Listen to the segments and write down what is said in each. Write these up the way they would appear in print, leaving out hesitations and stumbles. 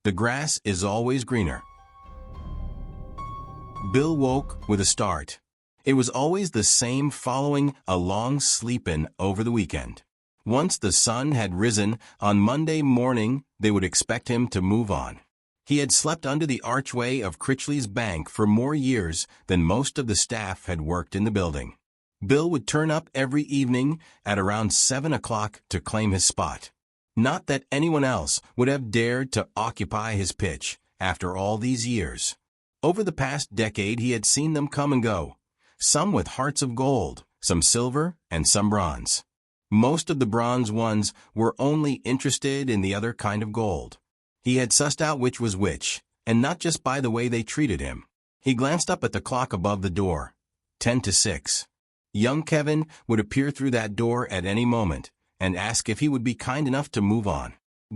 The grass is always greener. Bill woke with a start. It was always the same following a long sleep-in over the weekend. Once the sun had risen, on Monday morning they would expect him to move on. He had slept under the archway of Critchley's bank for more years than most of the staff had worked in the building. Bill would turn up every evening at around 7 o'clock to claim his spot. Not that anyone else would have dared to occupy his pitch after all these years. Over the past decade he had seen them come and go, some with hearts of gold, some silver, and some bronze. Most of the bronze ones were only interested in the other kind of gold. He had sussed out which was which, and not just by the way they treated him. He glanced up at the clock above the door. 10 to 6. Young Kevin would appear through that door at any moment and ask if he would be kind enough to move on.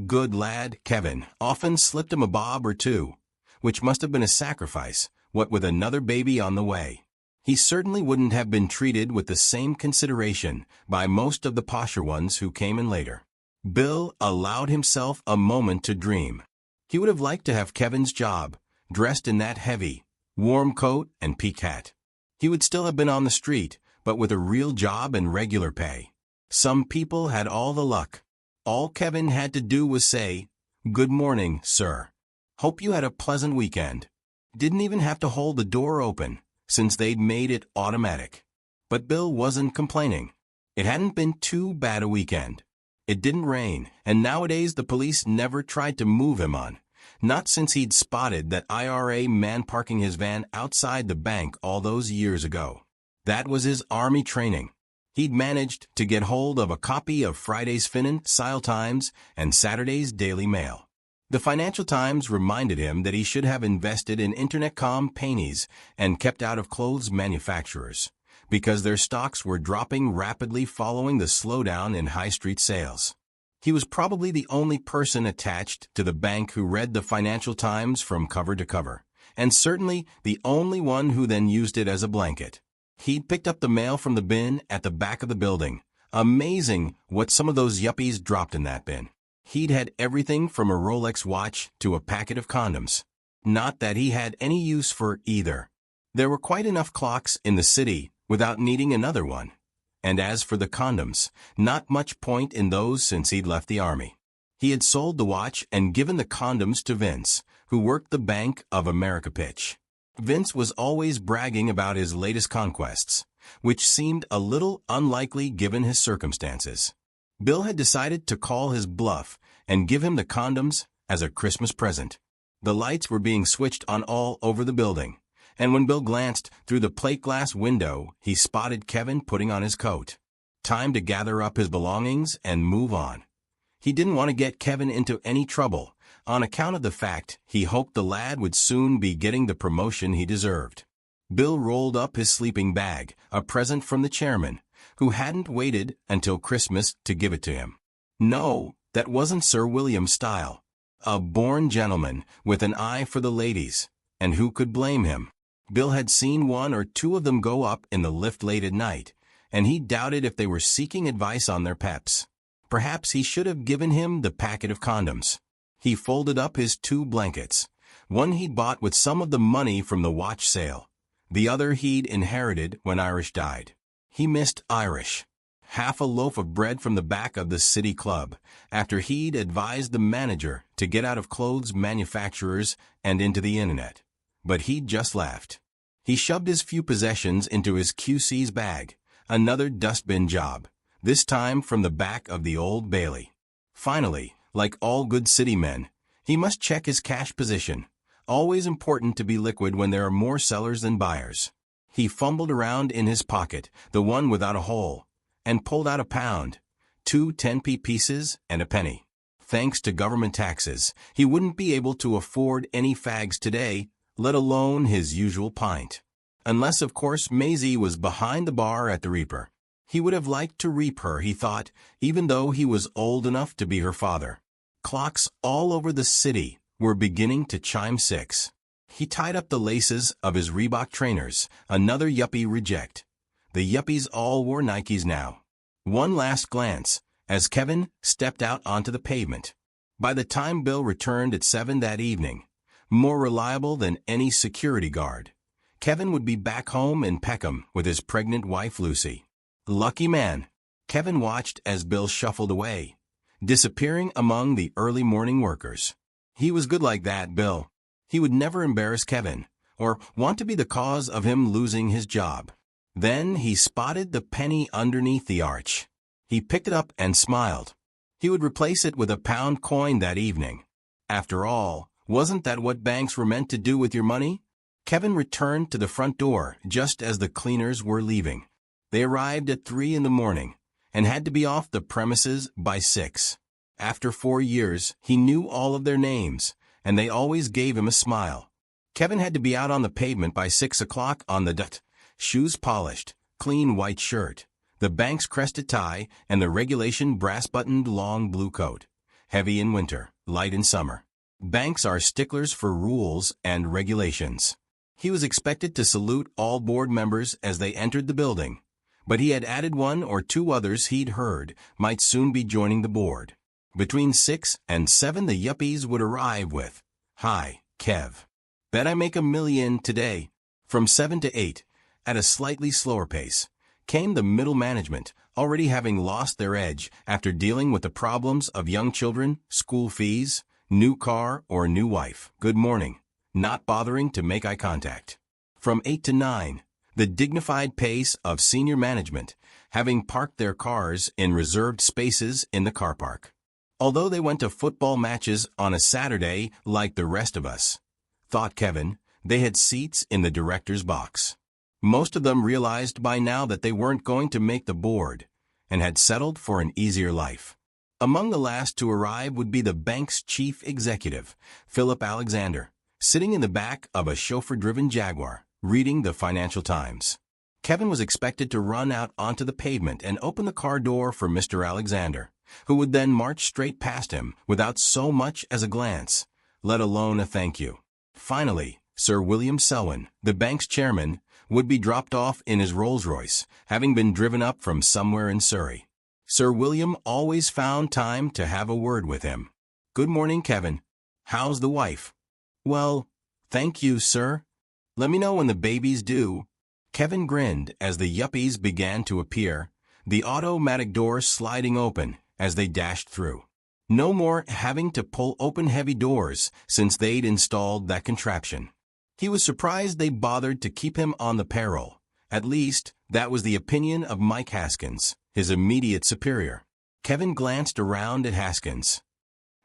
Good lad, Kevin often slipped him a bob or two, which must have been a sacrifice, what with another baby on the way. He certainly wouldn't have been treated with the same consideration by most of the posher ones who came in later. Bill allowed himself a moment to dream. He would have liked to have Kevin's job, dressed in that heavy, warm coat and peak hat. He would still have been on the street, but with a real job and regular pay. Some people had all the luck. All Kevin had to do was say, "Good morning, sir. Hope you had a pleasant weekend." Didn't even have to hold the door open, since they'd made it automatic. But Bill wasn't complaining. It hadn't been too bad a weekend. It didn't rain, and nowadays the police never tried to move him on. Not since he'd spotted that IRA man parking his van outside the bank all those years ago. That was his army training. He'd managed to get hold of a copy of Friday's Financial Times and Saturday's Daily Mail. The Financial Times reminded him that he should have invested in internet companies and kept out of clothes manufacturers, because their stocks were dropping rapidly following the slowdown in high street sales. He was probably the only person attached to the bank who read the Financial Times from cover to cover, and certainly the only one who then used it as a blanket. He'd picked up the mail from the bin at the back of the building. Amazing what some of those yuppies dropped in that bin. He'd had everything from a Rolex watch to a packet of condoms. Not that he had any use for either. There were quite enough clocks in the city without needing another one. And as for the condoms, not much point in those since he'd left the army. He had sold the watch and given the condoms to Vince, who worked the Bank of America pitch. Vince was always bragging about his latest conquests, which seemed a little unlikely given his circumstances. Bill had decided to call his bluff and give him the condoms as a Christmas present. The lights were being switched on all over the building, and when Bill glanced through the plate glass window, he spotted Kevin putting on his coat. Time to gather up his belongings and move on. He didn't want to get Kevin into any trouble, on account of the fact he hoped the lad would soon be getting the promotion he deserved. Bill rolled up his sleeping bag, a present from the chairman, who hadn't waited until Christmas to give it to him. No, that wasn't Sir William's style. A born gentleman with an eye for the ladies, and who could blame him? Bill had seen one or two of them go up in the lift late at night, and he doubted if they were seeking advice on their peps. Perhaps he should have given him the packet of condoms. He folded up his 2 blankets. One he'd bought with some of the money from the watch sale. The other he'd inherited when Irish died. He missed Irish. Half a loaf of bread from the back of the city club, after he'd advised the manager to get out of clothes manufacturers and into the internet. But he'd just laughed. He shoved his few possessions into his QC's bag, another dustbin job, this time from the back of the Old Bailey. Finally, like all good city men, he must check his cash position. Always important to be liquid when there are more sellers than buyers. He fumbled around in his pocket, the one without a hole, and pulled out £1, 2 10p pieces, and a penny. Thanks to government taxes, he wouldn't be able to afford any fags today, let alone his usual pint. Unless, of course, Maisie was behind the bar at the Reaper. He would have liked to reap her, he thought, even though he was old enough to be her father. Clocks all over the city were beginning to chime 6. He tied up the laces of his Reebok trainers, another yuppie reject. The yuppies all wore Nikes now. One last glance, as Kevin stepped out onto the pavement. By the time Bill returned at 7 that evening, more reliable than any security guard, Kevin would be back home in Peckham with his pregnant wife Lucy. Lucky man. Kevin watched as Bill shuffled away, disappearing among the early morning workers. He was good like that, Bill. He would never embarrass Kevin or want to be the cause of him losing his job. Then he spotted the penny underneath the arch. He picked it up and smiled. He would replace it with a pound coin that evening. After all, wasn't that what banks were meant to do with your money? Kevin returned to the front door just as the cleaners were leaving. They arrived at 3 in the morning and had to be off the premises by 6. After 4 years, he knew all of their names, and they always gave him a smile. Kevin had to be out on the pavement by 6 o'clock on the dot. Shoes polished, clean white shirt, the bank's crested tie, and the regulation brass-buttoned long blue coat. Heavy in winter, light in summer. Banks are sticklers for rules and regulations. He was expected to salute all board members as they entered the building, but he had added 1 or 2 others he'd heard might soon be joining the board. Between 6 and 7 the yuppies would arrive with, "Hi, Kev. Bet I make $1 million today." From 7 to 8, at a slightly slower pace, came the middle management, already having lost their edge after dealing with the problems of young children, school fees, new car or new wife. Good morning, not bothering to make eye contact. From 8 to 9, the dignified pace of senior management, having parked their cars in reserved spaces in the car park. Although they went to football matches on a Saturday like the rest of us, thought Kevin, they had seats in the director's box. Most of them realized by now that they weren't going to make the board and had settled for an easier life. Among the last to arrive would be the bank's chief executive, Philip Alexander, sitting in the back of a chauffeur-driven Jaguar, reading the Financial Times. Kevin was expected to run out onto the pavement and open the car door for Mr. Alexander, who would then march straight past him without so much as a glance, let alone a thank you. Finally, Sir William Selwyn, the bank's chairman, would be dropped off in his Rolls-Royce, having been driven up from somewhere in Surrey. Sir William always found time to have a word with him. "Good morning, Kevin. How's the wife?" "Well, thank you, sir. Let me know when the baby's due." Kevin grinned as the yuppies began to appear, the automatic doors sliding open as they dashed through. No more having to pull open heavy doors since they'd installed that contraption. He was surprised they bothered to keep him on the payroll. At least, that was the opinion of Mike Haskins, his immediate superior. Kevin glanced around at Haskins,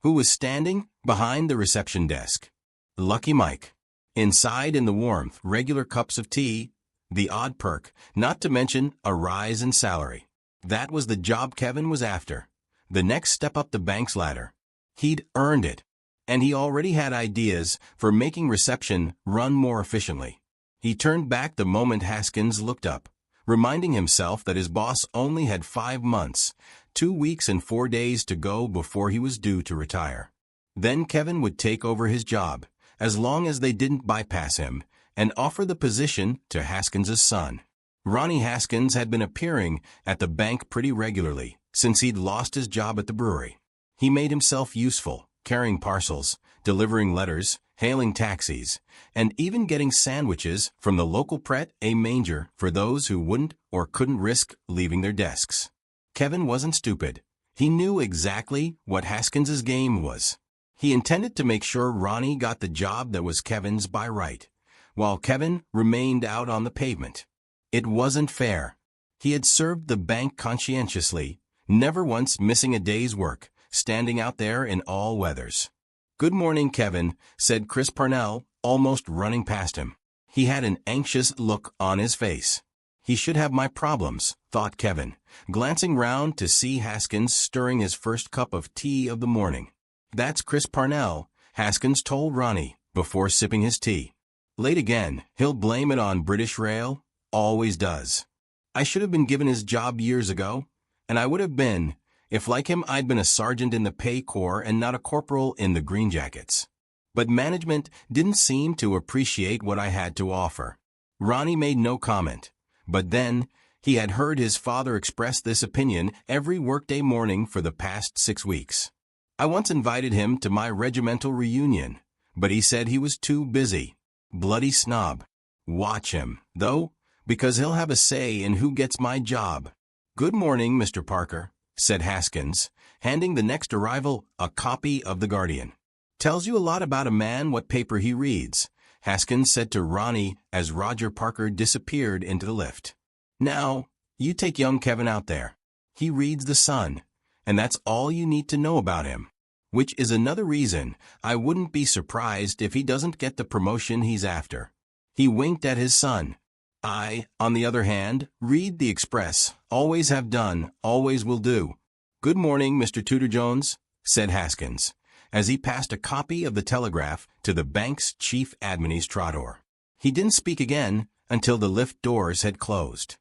who was standing behind the reception desk. Lucky Mike. Inside in the warmth, regular cups of tea, the odd perk, not to mention a rise in salary. That was the job Kevin was after. The next step up the bank's ladder. He'd earned it, and he already had ideas for making reception run more efficiently. He turned back the moment Haskins looked up, reminding himself that his boss only had 5 months, 2 weeks and 4 days to go before he was due to retire. Then Kevin would take over his job, as long as they didn't bypass him, and offer the position to Haskins' son. Ronnie Haskins had been appearing at the bank pretty regularly since he'd lost his job at the brewery. He made himself useful, carrying parcels, delivering letters, hailing taxis, and even getting sandwiches from the local Pret-a-Manger for those who wouldn't or couldn't risk leaving their desks. Kevin wasn't stupid. He knew exactly what Haskins' game was. He intended to make sure Ronnie got the job that was Kevin's by right, while Kevin remained out on the pavement. It wasn't fair. He had served the bank conscientiously, never once missing a day's work, standing out there in all weathers. "Good morning, Kevin," said Chris Parnell, almost running past him. He had an anxious look on his face. He should have my problems, thought Kevin, glancing round to see Haskins stirring his first cup of tea of the morning. "That's Chris Parnell," Haskins told Ronnie before sipping his tea. "Late again. He'll blame it on British Rail. Always does. I should have been given his job years ago, and I would have been, if like him I'd been a sergeant in the pay corps and not a corporal in the Green Jackets. But management didn't seem to appreciate what I had to offer." Ronnie made no comment, but then he had heard his father express this opinion every workday morning for the past 6 weeks. I once invited him to my regimental reunion, but he said he was too busy. Bloody snob. Watch him, though, because he'll have a say in who gets my job. Good morning, Mr. Parker, said Haskins, handing the next arrival a copy of The Guardian. Tells you a lot about a man what paper he reads, Haskins said to Ronnie as Roger Parker disappeared into the lift. Now, you take young Kevin out there. He reads The Sun, and that's all you need to know about him. Which is another reason I wouldn't be surprised if he doesn't get the promotion he's after. He winked at his son. I, on the other hand, read the Express, always have done, always will do. Good morning, Mr. Tudor Jones, said Haskins, as he passed a copy of the Telegraph to the bank's chief administrator. He didn't speak again until the lift doors had closed.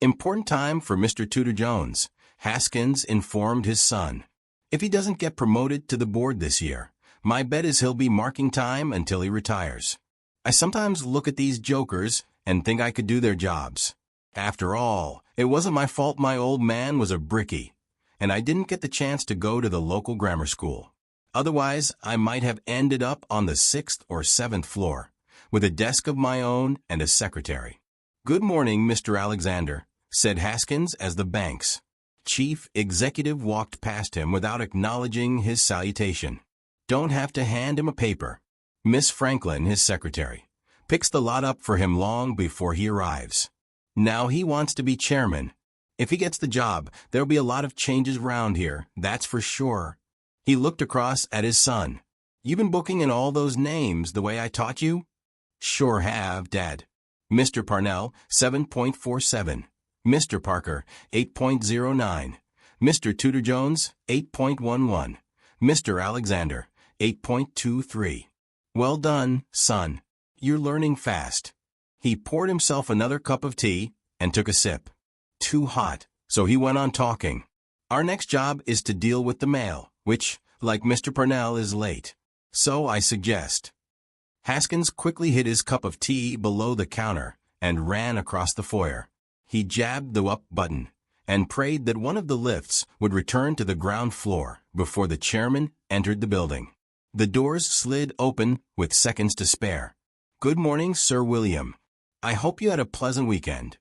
Important time for Mr. Tudor Jones, Haskins informed his son. If he doesn't get promoted to the board this year, my bet is he'll be marking time until he retires. I sometimes look at these jokers and think I could do their jobs. After all, it wasn't my fault my old man was a brickie, and I didn't get the chance to go to the local grammar school. Otherwise, I might have ended up on the 6th or 7th floor, with a desk of my own and a secretary. Good morning, Mr. Alexander, said Haskins as the bank's chief executive walked past him without acknowledging his salutation. Don't have to hand him a paper. Miss Franklin, his secretary, picks the lot up for him long before he arrives. Now he wants to be chairman. If he gets the job, there'll be a lot of changes round here, that's for sure. He looked across at his son. You been booking in all those names the way I taught you? Sure have, Dad. Mr. Parnell, 7.47. Mr. Parker, 8.09. Mr. Tudor Jones, 8.11. Mr. Alexander, 8.23. Well done, son. You're learning fast. He poured himself another cup of tea and took a sip. Too hot, so he went on talking. Our next job is to deal with the mail, which, like Mr. Parnell, is late. So I suggest. Haskins quickly hid his cup of tea below the counter and ran across the foyer. He jabbed the up button and prayed that one of the lifts would return to the ground floor before the chairman entered the building. The doors slid open with seconds to spare. Good morning, Sir William. I hope you had a pleasant weekend.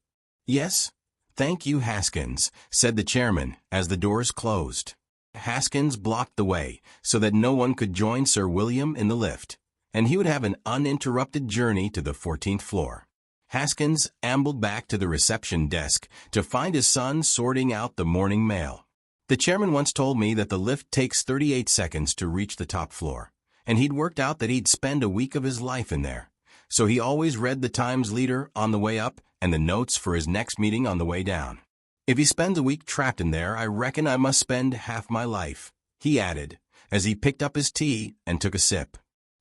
Yes, thank you, Haskins, said the chairman as the doors closed. Haskins blocked the way so that no one could join Sir William in the lift, and he would have an uninterrupted journey to the 14th floor. Haskins ambled back to the reception desk to find his son sorting out the morning mail. The chairman once told me that the lift takes 38 seconds to reach the top floor, and he'd worked out that he'd spend a week of his life in there. So he always read the Times leader on the way up and the notes for his next meeting on the way down. If he spends a week trapped in there, I reckon I must spend half my life, he added, as he picked up his tea and took a sip.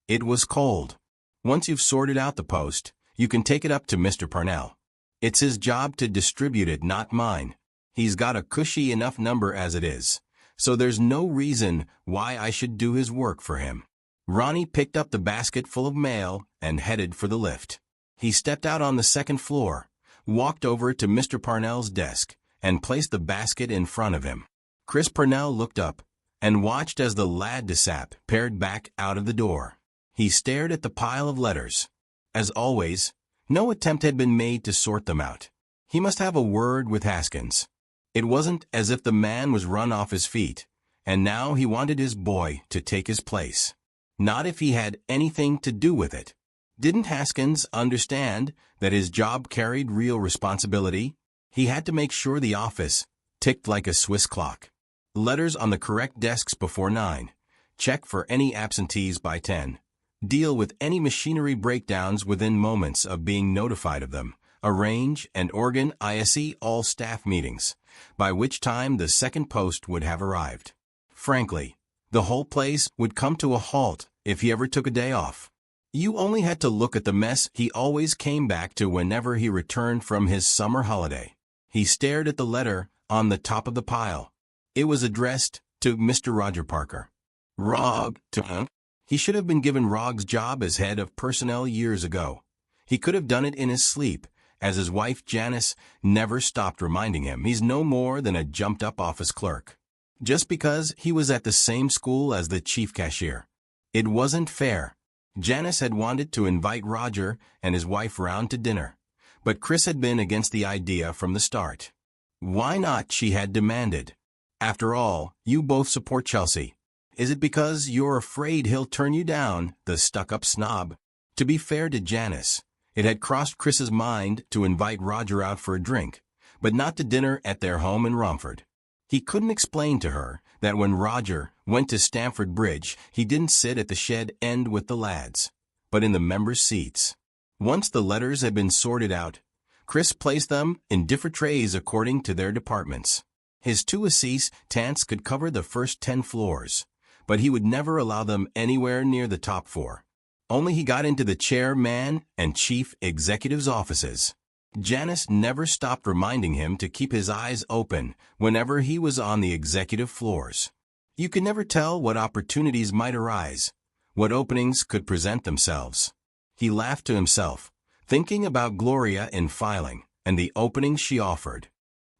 It was cold. Once you've sorted out the post, you can take it up to Mr. Parnell. It's his job to distribute it, not mine. He's got a cushy enough number as it is, so there's no reason why I should do his work for him. Ronnie picked up the basket full of mail and headed for the lift. He stepped out on the 2nd floor, walked over to Mr. Parnell's desk, and placed the basket in front of him. Chris Parnell looked up and watched as the lad disappeared back out of the door. He stared at the pile of letters. As always, no attempt had been made to sort them out. He must have a word with Haskins. It wasn't as if the man was run off his feet, and now he wanted his boy to take his place. Not if he had anything to do with it. Didn't Haskins understand that his job carried real responsibility? He had to make sure the office ticked like a Swiss clock. Letters on the correct desks before 9. Check for any absentees by 10. Deal with any machinery breakdowns within moments of being notified of them. Arrange and organ ISE all staff meetings, by which time the second post would have arrived. Frankly, the whole place would come to a halt if he ever took a day off. You only had to look at the mess he always came back to whenever he returned from his summer holiday. He stared at the letter on the top of the pile. It was addressed to Mr. Roger Parker. Rog, He should have been given Rog's job as head of personnel years ago. He could have done it in his sleep, as his wife Janice never stopped reminding him he's no more than a jumped-up office clerk. just because he was at the same school as the chief cashier. It wasn't fair. Janice had wanted to invite Roger and his wife round to dinner, but Chris had been against the idea from the start. Why not, she had demanded. After all, you both support Chelsea. Is it because you're afraid he'll turn you down, the stuck-up snob? To be fair to Janice, it had crossed Chris's mind to invite Roger out for a drink, but not to dinner at their home in Romford. He couldn't explain to her that when Roger went to Stamford Bridge, he didn't sit at the shed end with the lads, but in the members' seats. Once the letters had been sorted out, Chris placed them in different trays according to their departments. His two assistants could cover the first 10 floors, but he would never allow them anywhere near the top 4. Only he got into the chairman and chief executive's offices. Janice never stopped reminding him to keep his eyes open whenever he was on the executive floors. You could never tell what opportunities might arise, what openings could present themselves. He laughed to himself, thinking about Gloria in filing and the openings she offered.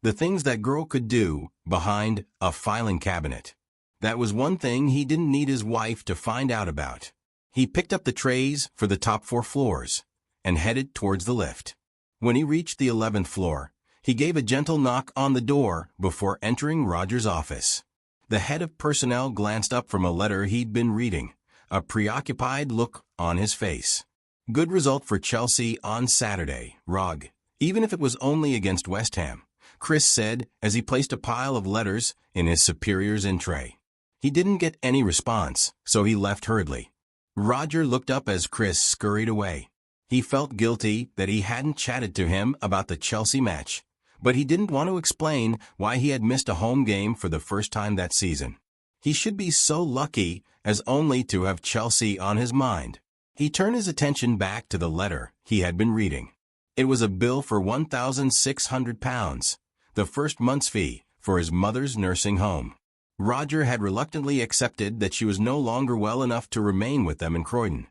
The things that girl could do behind a filing cabinet. That was one thing he didn't need his wife to find out about. He picked up the trays for the top 4 floors and headed towards the lift. When he reached the 11th floor, he gave a gentle knock on the door before entering Roger's office. The head of personnel glanced up from a letter he'd been reading, a preoccupied look on his face. Good result for Chelsea on Saturday, Rog, even if it was only against West Ham, Chris said as he placed a pile of letters in his superior's in tray. He didn't get any response, so he left hurriedly. Roger looked up as Chris scurried away. He felt guilty that he hadn't chatted to him about the Chelsea match, but he didn't want to explain why he had missed a home game for the first time that season. He should be so lucky as only to have Chelsea on his mind. He turned his attention back to the letter he had been reading. It was a bill for £1,600, the first month's fee for his mother's nursing home. Roger had reluctantly accepted that she was no longer well enough to remain with them in Croydon,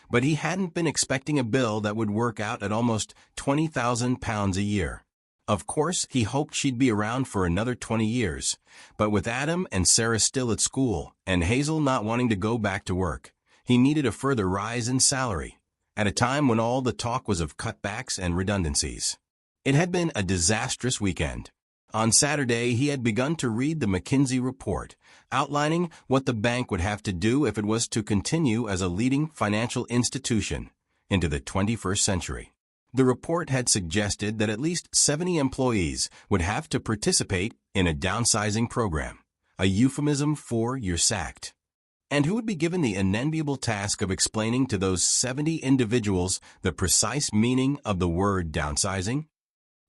but he hadn't been expecting a bill that would work out at almost £20,000 a year. Of course, he hoped she'd be around for another 20 years, but with Adam and Sarah still at school and Hazel not wanting to go back to work, he needed a further rise in salary, at a time when all the talk was of cutbacks and redundancies. It had been a disastrous weekend. On Saturday, he had begun to read the McKinsey report, outlining what the bank would have to do if it was to continue as a leading financial institution into the 21st century. The report had suggested that at least 70 employees would have to participate in a downsizing program, a euphemism for you're sacked. And who would be given the unenviable task of explaining to those 70 individuals the precise meaning of the word downsizing?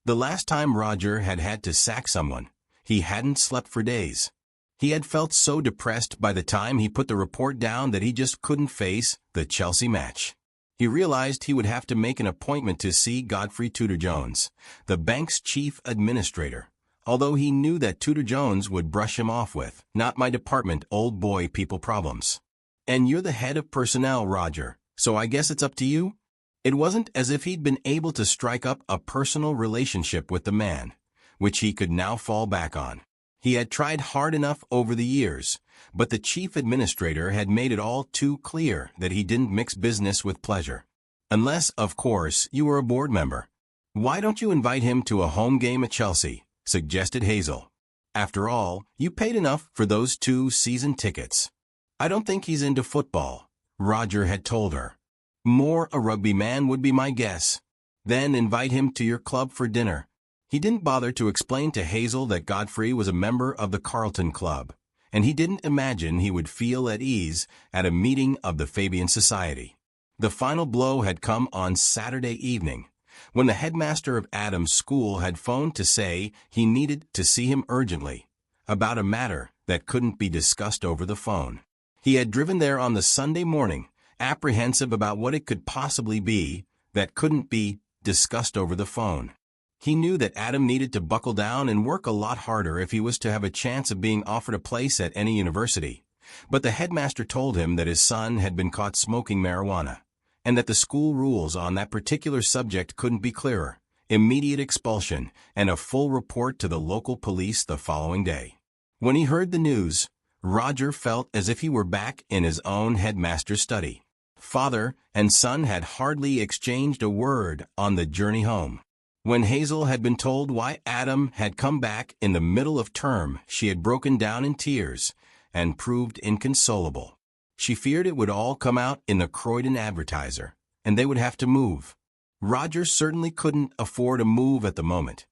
The last time Roger had had to sack someone, he hadn't slept for days. He had felt so depressed by the time he put the report down that he just couldn't face the Chelsea match. He realized he would have to make an appointment to see Godfrey Tudor-Jones, the bank's chief administrator, although he knew that Tudor-Jones would brush him off with, "Not my department, old boy, people problems." "And you're the head of personnel, Roger, so I guess it's up to you?" It wasn't as if he'd been able to strike up a personal relationship with the man, which he could now fall back on. He had tried hard enough over the years, but the chief administrator had made it all too clear that he didn't mix business with pleasure. Unless, of course, you were a board member. "Why don't you invite him to a home game at Chelsea?" suggested Hazel. "After all, you paid enough for those 2 season tickets." "I don't think he's into football," Roger had told her. "More a rugby man would be my guess." "Then invite him to your club for dinner." He didn't bother to explain to Hazel that Godfrey was a member of the Carlton Club, and he didn't imagine he would feel at ease at a meeting of the Fabian Society. The final blow had come on Saturday evening, when the headmaster of Adam's school had phoned to say he needed to see him urgently about a matter that couldn't be discussed over the phone. He had driven there on the Sunday morning, apprehensive about what it could possibly be that couldn't be discussed over the phone. He knew that Adam needed to buckle down and work a lot harder if he was to have a chance of being offered a place at any university, but the headmaster told him that his son had been caught smoking marijuana, and that the school rules on that particular subject couldn't be clearer: immediate expulsion and a full report to the local police the following day. When he heard the news, Roger felt as if he were back in his own headmaster's study. Father and son had hardly exchanged a word on the journey home. When Hazel had been told why Adam had come back in the middle of term, she had broken down in tears and proved inconsolable. She feared it would all come out in the Croydon Advertiser, and they would have to move. Roger certainly couldn't afford a move at the moment,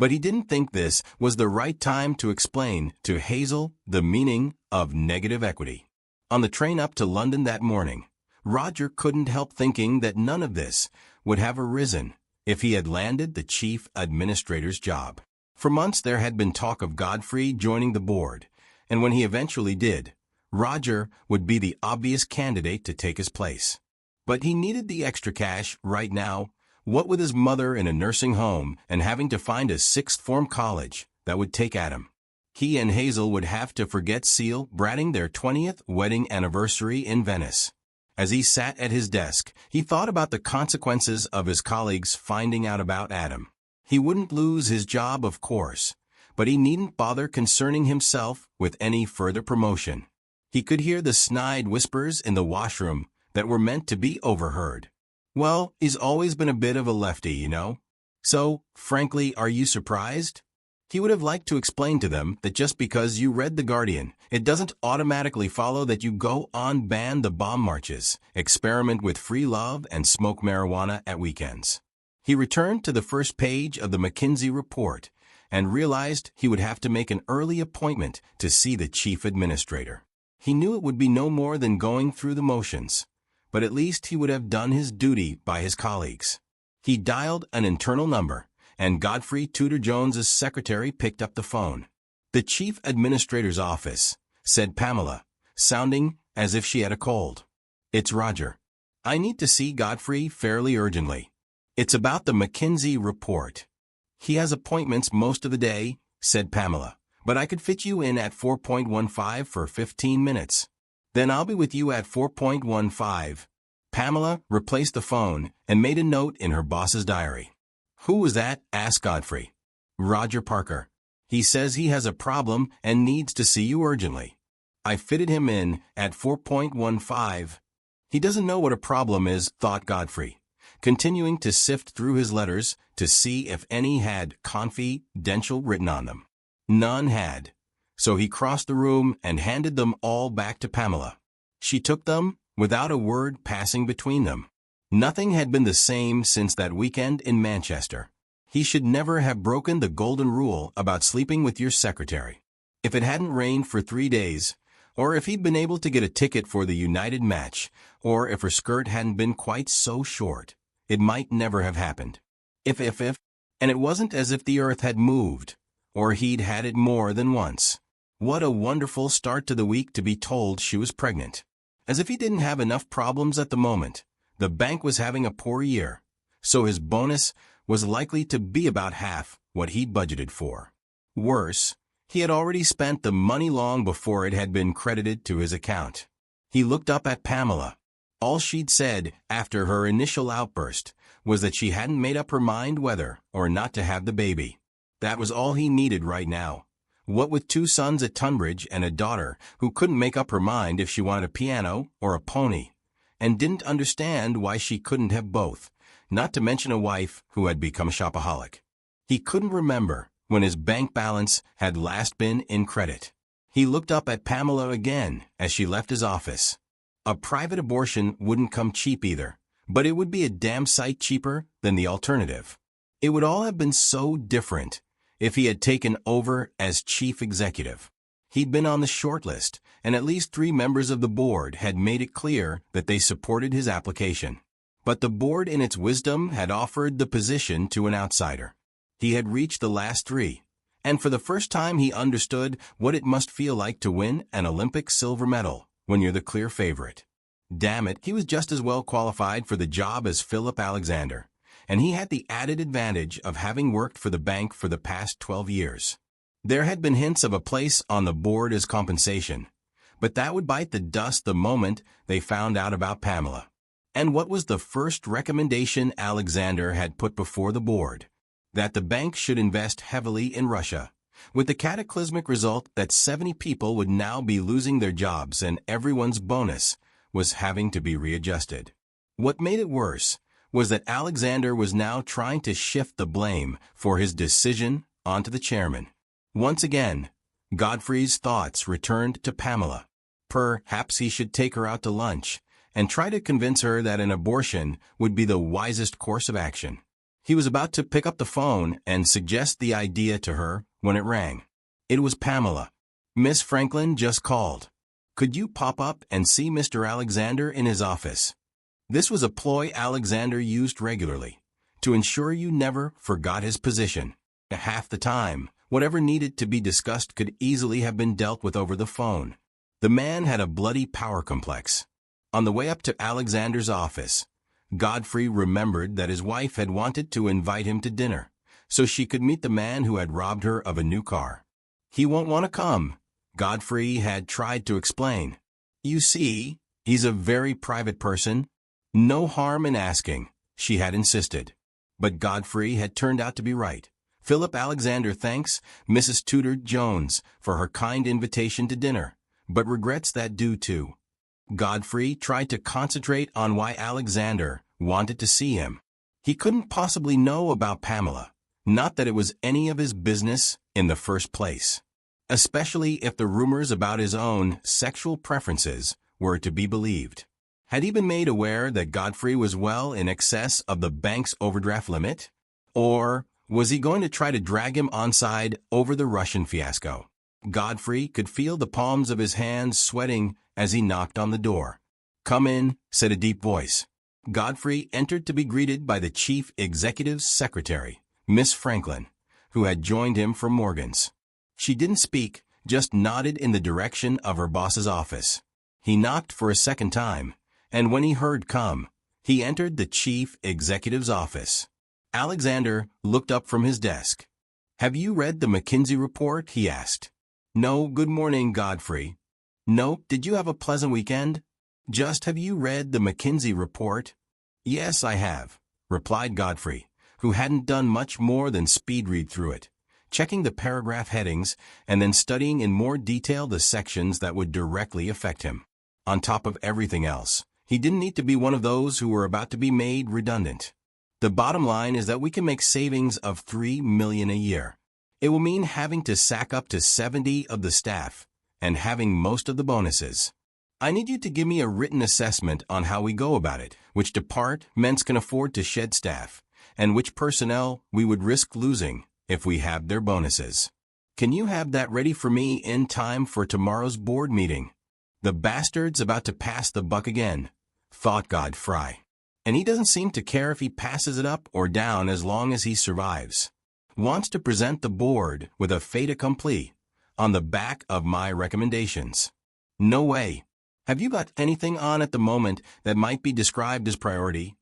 but he didn't think this was the right time to explain to Hazel the meaning of negative equity. On the train up to London that morning, Roger couldn't help thinking that none of this would have arisen if he had landed the chief administrator's job. For months there had been talk of Godfrey joining the board, and when he eventually did, Roger would be the obvious candidate to take his place. But he needed the extra cash right now, what with his mother in a nursing home and having to find a sixth-form college that would take Adam. He and Hazel would have to forget celebrating their 20th wedding anniversary in Venice. As he sat at his desk, he thought about the consequences of his colleagues finding out about Adam. He wouldn't lose his job, of course, but he needn't bother concerning himself with any further promotion. He could hear the snide whispers in the washroom that were meant to be overheard. Well, he's always been a bit of a lefty, you know. So, frankly, are you surprised? He would have liked to explain to them that just because you read The Guardian, it doesn't automatically follow that you go on ban the bomb marches, experiment with free love, and smoke marijuana at weekends. He returned to the first page of the McKinsey report and realized he would have to make an early appointment to see the chief administrator. He knew it would be no more than going through the motions, but at least he would have done his duty by his colleagues. He dialed an internal number, and Godfrey Tudor-Jones's secretary picked up the phone. "The chief administrator's office," said Pamela, sounding as if she had a cold. "It's Roger. I need to see Godfrey fairly urgently. It's about the McKinsey report." "He has appointments most of the day," said Pamela, "but I could fit you in at 4.15 for 15 minutes. Then I'll be with you at 4.15. Pamela replaced the phone and made a note in her boss's diary. "Who was that?" asked Godfrey. "Roger Parker. He says he has a problem and needs to see you urgently. I fitted him in at 4.15. He doesn't know what a problem is," thought Godfrey, continuing to sift through his letters to see if any had confidential written on them. None had, so he crossed the room and handed them all back to Pamela. She took them without a word passing between them. Nothing had been the same since that weekend in Manchester. He should never have broken the golden rule about sleeping with your secretary. If it hadn't rained for 3 days, or if he'd been able to get a ticket for the United match, or if her skirt hadn't been quite so short, it might never have happened. If, and it wasn't as if the earth had moved, or he'd had it more than once. What a wonderful start to the week to be told she was pregnant. As if he didn't have enough problems at the moment. The bank was having a poor year, so his bonus was likely to be about half what he'd budgeted for. Worse, he had already spent the money long before it had been credited to his account. He looked up at Pamela. All she'd said after her initial outburst was that she hadn't made up her mind whether or not to have the baby. That was all he needed right now. What with 2 sons at Tunbridge and a daughter who couldn't make up her mind if she wanted a piano or a pony, and didn't understand why she couldn't have both, not to mention a wife who had become a shopaholic. He couldn't remember when his bank balance had last been in credit. He looked up at Pamela again as she left his office. A private abortion wouldn't come cheap either, but it would be a damn sight cheaper than the alternative. It would all have been so different if he had taken over as chief executive. He'd been on the short list, and at least 3 members of the board had made it clear that they supported his application. But the board in its wisdom had offered the position to an outsider. He had reached the last 3, and for the first time he understood what it must feel like to win an Olympic silver medal when you're the clear favorite. Damn it, he was just as well qualified for the job as Philip Alexander, and he had the added advantage of having worked for the bank for the past 12 years. There had been hints of a place on the board as compensation, but that would bite the dust the moment they found out about Pamela. And what was the first recommendation Alexander had put before the board? That the bank should invest heavily in Russia, with the cataclysmic result that 70 people would now be losing their jobs and everyone's bonus was having to be readjusted. What made it worse was that Alexander was now trying to shift the blame for his decision onto the chairman. Once again, Godfrey's thoughts returned to Pamela. Perhaps he should take her out to lunch and try to convince her that an abortion would be the wisest course of action. He was about to pick up the phone and suggest the idea to her when it rang. It was Pamela. "Miss Franklin just called. Could you pop up and see Mr. Alexander in his office?" This was a ploy Alexander used regularly, to ensure you never forgot his position. Half the time, whatever needed to be discussed could easily have been dealt with over the phone. The man had a bloody power complex. On the way up to Alexander's office, Godfrey remembered that his wife had wanted to invite him to dinner, so she could meet the man who had robbed her of a new car. "He won't want to come," Godfrey had tried to explain. "You see, he's a very private person. No harm in asking," she had insisted. But Godfrey had turned out to be right. Philip Alexander thanks Mrs. Tudor Jones for her kind invitation to dinner, but regrets that due to. Godfrey tried to concentrate on why Alexander wanted to see him. He couldn't possibly know about Pamela, not that it was any of his business in the first place, especially if the rumors about his own sexual preferences were to be believed. Had he been made aware that Godfrey was well in excess of the bank's overdraft limit? Or was he going to try to drag him onside over the Russian fiasco? Godfrey could feel the palms of his hands sweating as he knocked on the door. "Come in," said a deep voice. Godfrey entered to be greeted by the chief executive's secretary, Miss Franklin, who had joined him from Morgan's. She didn't speak, just nodded in the direction of her boss's office. He knocked for a second time, and when he heard come, he entered the chief executive's office. Alexander looked up from his desk. "Have you read the McKinsey report?" he asked. "No, good morning, Godfrey." "No, did you have a pleasant weekend?" "Just have you read the McKinsey report?" "Yes, I have," replied Godfrey, who hadn't done much more than speed read through it, checking the paragraph headings and then studying in more detail the sections that would directly affect him. On top of everything else, he didn't need to be one of those who were about to be made redundant. The bottom line is that we can make savings of $3 million a year. It will mean having to sack up to 70 of the staff and having most of the bonuses. I need you to give me a written assessment on how we go about it, which departments can afford to shed staff, and which personnel we would risk losing if we have their bonuses. Can you have that ready for me in time for tomorrow's board meeting? The bastard's about to pass the buck again, thought Godfrey. And he doesn't seem to care if he passes it up or down as long as he survives. Wants to present the board with a fait accompli on the back of my recommendations. No way. Have you got anything on at the moment that might be described as priority?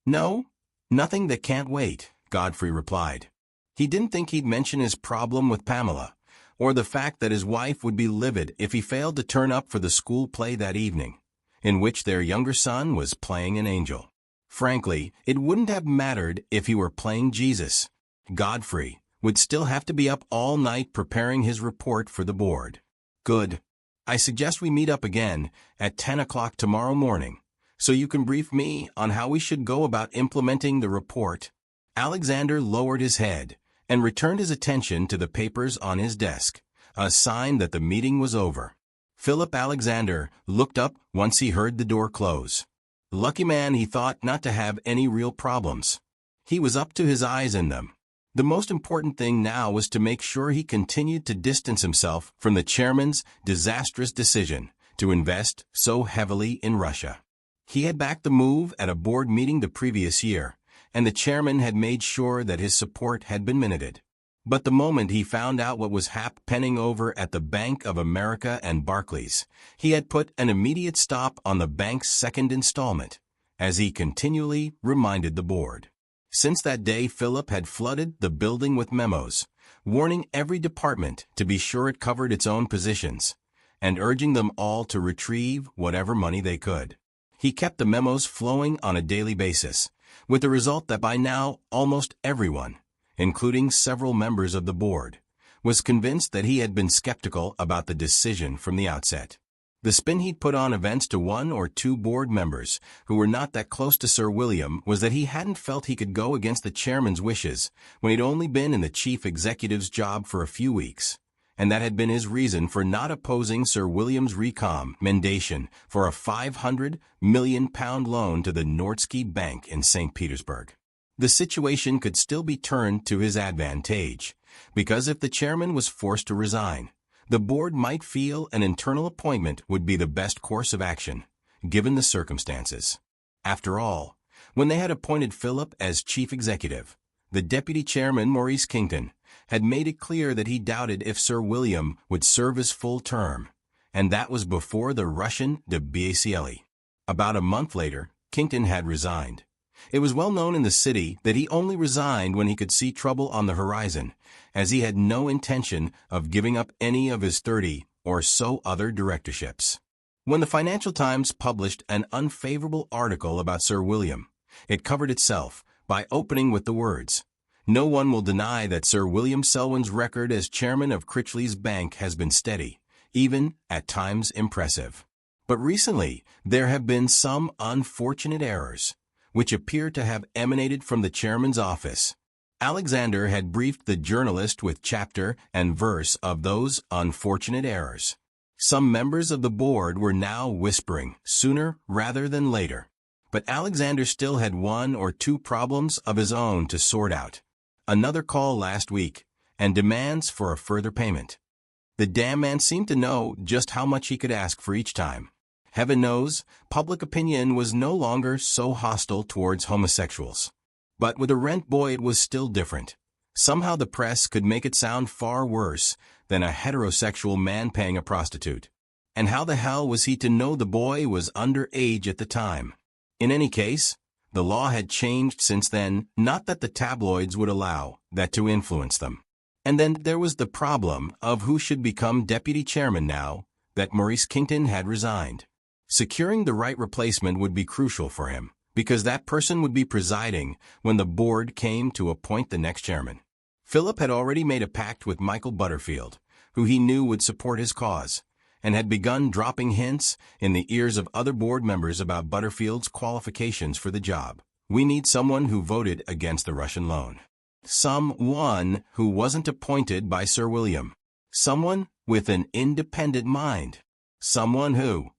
No, nothing that can't wait, Godfrey replied. He didn't think he'd mention his problem with Pamela, or the fact that his wife would be livid if he failed to turn up for the school play that evening, in which their younger son was playing an angel. Frankly, it wouldn't have mattered if he were playing Jesus. Godfrey would still have to be up all night preparing his report for the board. Good. I suggest we meet up again at 10 o'clock tomorrow morning, so you can brief me on how we should go about implementing the report. Alexander lowered his head and returned his attention to the papers on his desk, a sign that the meeting was over. Philip Alexander looked up once he heard the door close. Lucky man, he thought, not to have any real problems. He was up to his eyes in them. The most important thing now was to make sure he continued to distance himself from the chairman's disastrous decision to invest so heavily in Russia. He had backed the move at a board meeting the previous year, and the chairman had made sure that his support had been minuted. But the moment he found out what was happening over at the Bank of America and Barclays, he had put an immediate stop on the bank's second installment, as he continually reminded the board. Since that day, Philip had flooded the building with memos, warning every department to be sure it covered its own positions, and urging them all to retrieve whatever money they could. He kept the memos flowing on a daily basis, with the result that by now almost everyone, including several members of the board, was convinced that he had been skeptical about the decision from the outset. The spin he'd put on events to one or two board members who were not that close to Sir William was that he hadn't felt he could go against the chairman's wishes when he'd only been in the chief executive's job for a few weeks, and that had been his reason for not opposing Sir William's recommendation for a £500 million loan to the Nordsky Bank in St. Petersburg. The situation could still be turned to his advantage, because if the chairman was forced to resign, the board might feel an internal appointment would be the best course of action, given the circumstances. After all, when they had appointed Philip as chief executive, the deputy chairman, Maurice Kington, had made it clear that he doubted if Sir William would serve his full term, and that was before the Russian debacle. About a month later, Kington had resigned. It was well known in the city that he only resigned when he could see trouble on the horizon, as he had no intention of giving up any of his 30 or so other directorships. When the Financial Times published an unfavorable article about Sir William, it covered itself by opening with the words, "No one will deny that Sir William Selwyn's record as chairman of Critchley's Bank has been steady, even at times impressive. But recently, there have been some unfortunate errors, which appear to have emanated from the chairman's office." Alexander had briefed the journalist with chapter and verse of those unfortunate errors. Some members of the board were now whispering, sooner rather than later. But Alexander still had one or two problems of his own to sort out. Another call last week, and demands for a further payment. The damn man seemed to know just how much he could ask for each time. Heaven knows, public opinion was no longer so hostile towards homosexuals. But with a rent boy it was still different. Somehow the press could make it sound far worse than a heterosexual man paying a prostitute. And how the hell was he to know the boy was underage at the time? In any case, the law had changed since then, not that the tabloids would allow that to influence them. And then there was the problem of who should become deputy chairman now that Maurice Kington had resigned. Securing the right replacement would be crucial for him, because that person would be presiding when the board came to appoint the next chairman. Philip had already made a pact with Michael Butterfield, who he knew would support his cause, and had begun dropping hints in the ears of other board members about Butterfield's qualifications for the job. "We need someone who voted against the Russian loan. Someone who wasn't appointed by Sir William. Someone with an independent mind. Someone who..."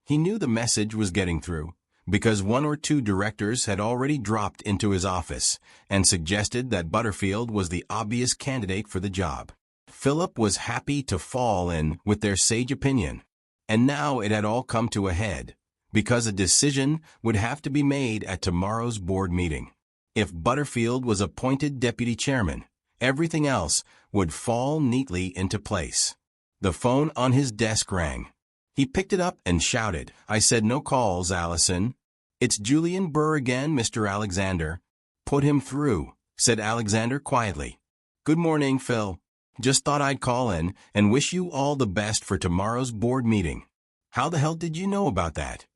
He knew the message was getting through, because one or two directors had already dropped into his office and suggested that Butterfield was the obvious candidate for the job. Philip was happy to fall in with their sage opinion, and now it had all come to a head, because a decision would have to be made at tomorrow's board meeting. If Butterfield was appointed deputy chairman, everything else would fall neatly into place. The phone on his desk rang. He picked it up and shouted, "I said no calls, Allison." "It's Julian Burr again, Mr. Alexander." "Put him through," said Alexander quietly. "Good morning, Phil. Just thought I'd call in and wish you all the best for tomorrow's board meeting. How the hell did you know about that?"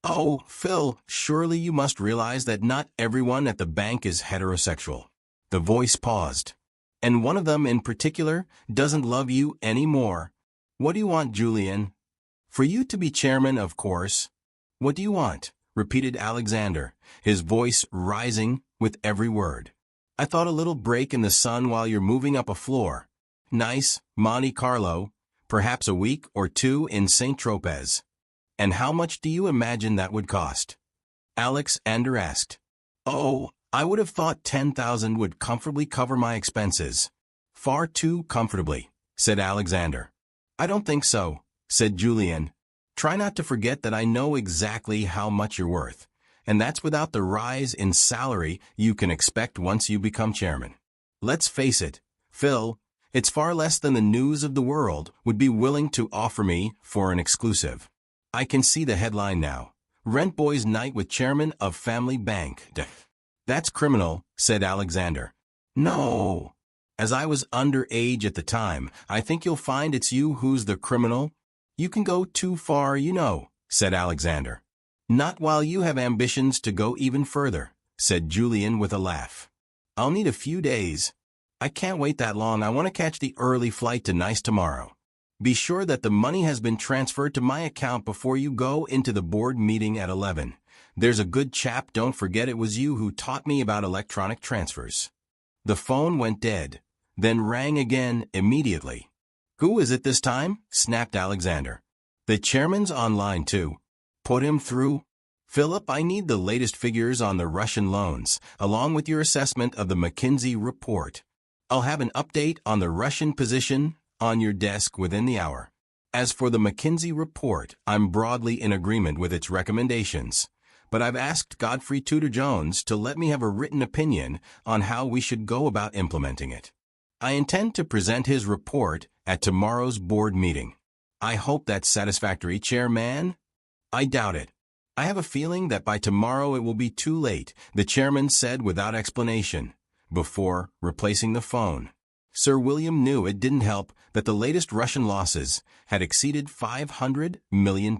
"Oh, Phil, surely you must realize that not everyone at the bank is heterosexual." The voice paused. "And one of them in particular doesn't love you anymore. What do you want, Julian?" "For you to be chairman, of course." "What do you want?" repeated Alexander, his voice rising with every word. "I thought a little break in the sun while you're moving up a floor. Nice, Monte Carlo, perhaps a week or two in St. Tropez. And how much do you imagine that would cost?" Alexander asked. "Oh, I would have thought 10,000 would comfortably cover my expenses." "Far too comfortably," said Alexander. "I don't think so," said Julian. "Try not to forget that I know exactly how much you're worth, and that's without the rise in salary you can expect once you become chairman. Let's face it, Phil, it's far less than the news of the world would be willing to offer me for an exclusive. I can see the headline now. Rent Boy's Night with Chairman of Family Bank. That's criminal," said Alexander. "No. As I was underage at the time, I think you'll find it's you who's the criminal." "You can go too far, you know," said Alexander. "Not while you have ambitions to go even further," said Julian with a laugh. "I'll need a few days." I can't wait that long. I want to catch the early flight to Nice tomorrow. Be sure that the money has been transferred to my account before you go into the board meeting at 11. There's a good chap. Don't forget it was you who taught me about electronic transfers. The phone went dead, then rang again immediately. Who is it this time? Snapped Alexander. The chairman's online too. Put him through. Philip, I need the latest figures on the Russian loans, along with your assessment of the McKinsey report. I'll have an update on the Russian position on your desk within the hour. As for the McKinsey report, I'm broadly in agreement with its recommendations, but I've asked Godfrey Tudor-Jones to let me have a written opinion on how we should go about implementing it. I intend to present his report at tomorrow's board meeting. I hope that's satisfactory, Chairman. I doubt it. I have a feeling that by tomorrow it will be too late, the chairman said without explanation, before replacing the phone. Sir William knew it didn't help that the latest Russian losses had exceeded £500 million.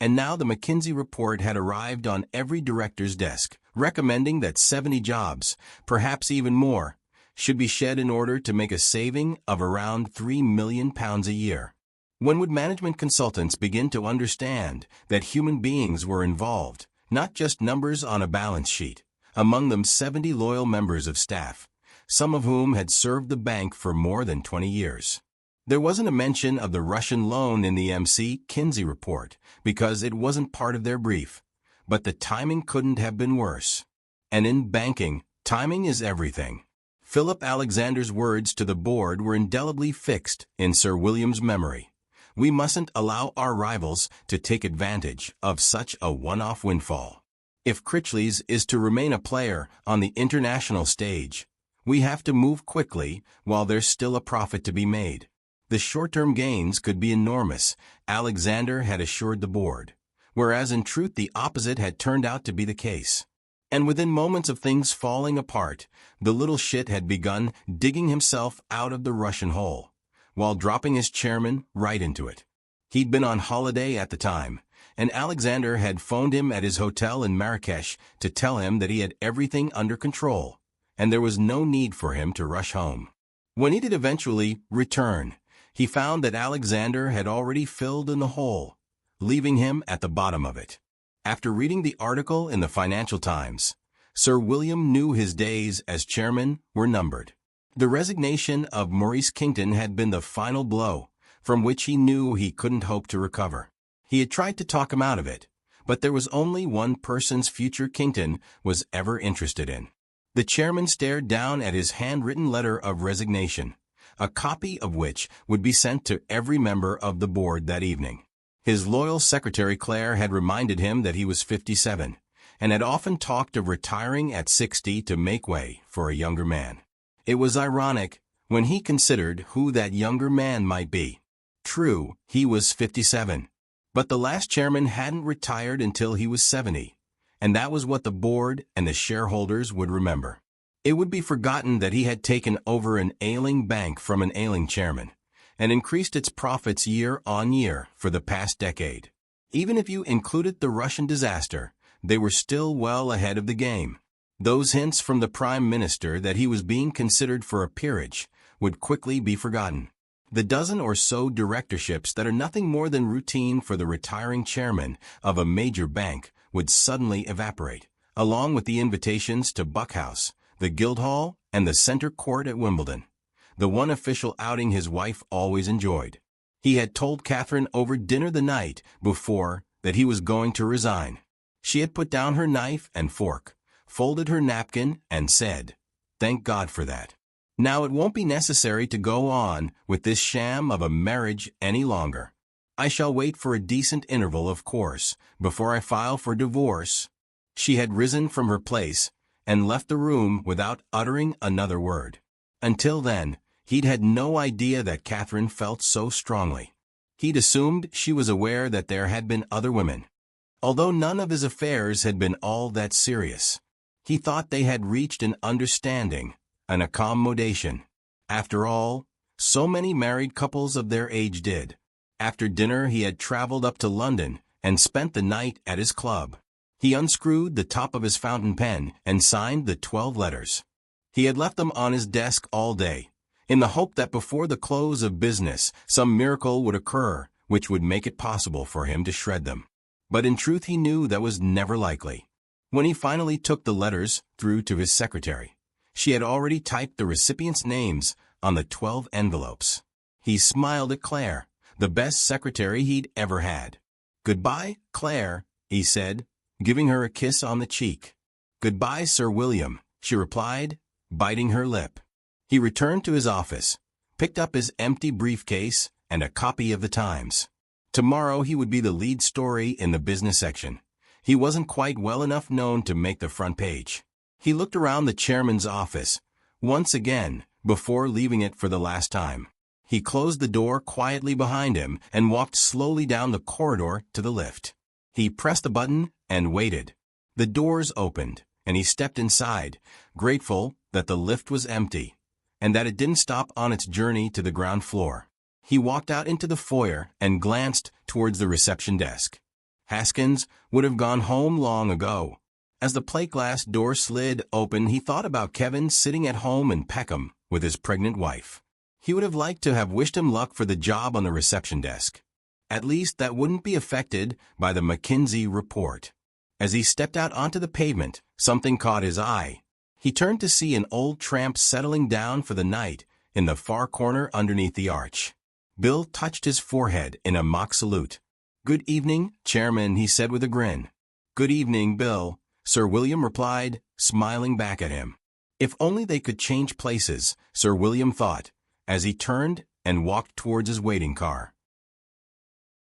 And now the McKinsey report had arrived on every director's desk, recommending that 70 jobs, perhaps even more, should be shed in order to make a saving of around £3 million a year. When would management consultants begin to understand that human beings were involved, not just numbers on a balance sheet, among them 70 loyal members of staff, some of whom had served the bank for more than 20 years? There wasn't a mention of the Russian loan in the McKinsey report because it wasn't part of their brief, but the timing couldn't have been worse. And in banking, timing is everything. Philip Alexander's words to the board were indelibly fixed in Sir William's memory. We mustn't allow our rivals to take advantage of such a one-off windfall. If Critchley's is to remain a player on the international stage, we have to move quickly while there's still a profit to be made. The short-term gains could be enormous, Alexander had assured the board, whereas in truth the opposite had turned out to be the case. And within moments of things falling apart, the little shit had begun digging himself out of the Russian hole, while dropping his chairman right into it. He'd been on holiday at the time, and Alexander had phoned him at his hotel in Marrakesh to tell him that he had everything under control, and there was no need for him to rush home. When he did eventually return, he found that Alexander had already filled in the hole, leaving him at the bottom of it. After reading the article in the Financial Times, Sir William knew his days as chairman were numbered. The resignation of Maurice Kington had been the final blow, from which he knew he couldn't hope to recover. He had tried to talk him out of it, but there was only one person's future Kington was ever interested in. The chairman stared down at his handwritten letter of resignation, a copy of which would be sent to every member of the board that evening. His loyal secretary Claire had reminded him that he was 57, and had often talked of retiring at 60 to make way for a younger man. It was ironic when he considered who that younger man might be. True, he was 57, but the last chairman hadn't retired until he was 70, and that was what the board and the shareholders would remember. It would be forgotten that he had taken over an ailing bank from an ailing chairman, and increased its profits year on year for the past decade. Even if you included the Russian disaster, they were still well ahead of the game. Those hints from the Prime Minister that he was being considered for a peerage would quickly be forgotten. The dozen or so directorships that are nothing more than routine for the retiring chairman of a major bank would suddenly evaporate, along with the invitations to Buckhouse, the Guildhall, and the Centre Court at Wimbledon, the one official outing his wife always enjoyed. He had told Catherine over dinner the night before that he was going to resign. She had put down her knife and fork, folded her napkin, and said, "Thank God for that. Now it won't be necessary to go on with this sham of a marriage any longer. I shall wait for a decent interval, of course, before I file for divorce." She had risen from her place and left the room without uttering another word. Until then, he'd had no idea that Catherine felt so strongly. He'd assumed she was aware that there had been other women, although none of his affairs had been all that serious. He thought they had reached an understanding, an accommodation. After all, so many married couples of their age did. After dinner he had traveled up to London and spent the night at his club. He unscrewed the top of his fountain pen and signed the 12 letters. He had left them on his desk all day, in the hope that before the close of business, some miracle would occur which would make it possible for him to shred them. But in truth he knew that was never likely. When he finally took the letters through to his secretary, she had already typed the recipients' names on the 12 envelopes. He smiled at Claire, the best secretary he'd ever had. "Goodbye, Claire," he said, giving her a kiss on the cheek. "Goodbye, Sir William," she replied, biting her lip. He returned to his office, picked up his empty briefcase and a copy of the Times. Tomorrow he would be the lead story in the business section. He wasn't quite well enough known to make the front page. He looked around the chairman's office once again before leaving it for the last time. He closed the door quietly behind him and walked slowly down the corridor to the lift. He pressed the button and waited. The doors opened, and he stepped inside, grateful that the lift was empty and that it didn't stop on its journey to the ground floor. He walked out into the foyer and glanced towards the reception desk. Haskins would have gone home long ago. As the plate glass door slid open, he thought about Kevin sitting at home in Peckham with his pregnant wife. He would have liked to have wished him luck for the job on the reception desk. At least that wouldn't be affected by the McKinsey report. As he stepped out onto the pavement, something caught his eye. He turned to see an old tramp settling down for the night in the far corner underneath the arch. Bill touched his forehead in a mock salute. "Good evening, Chairman," he said with a grin. "Good evening, Bill," Sir William replied, smiling back at him. If only they could change places, Sir William thought, as he turned and walked towards his waiting car.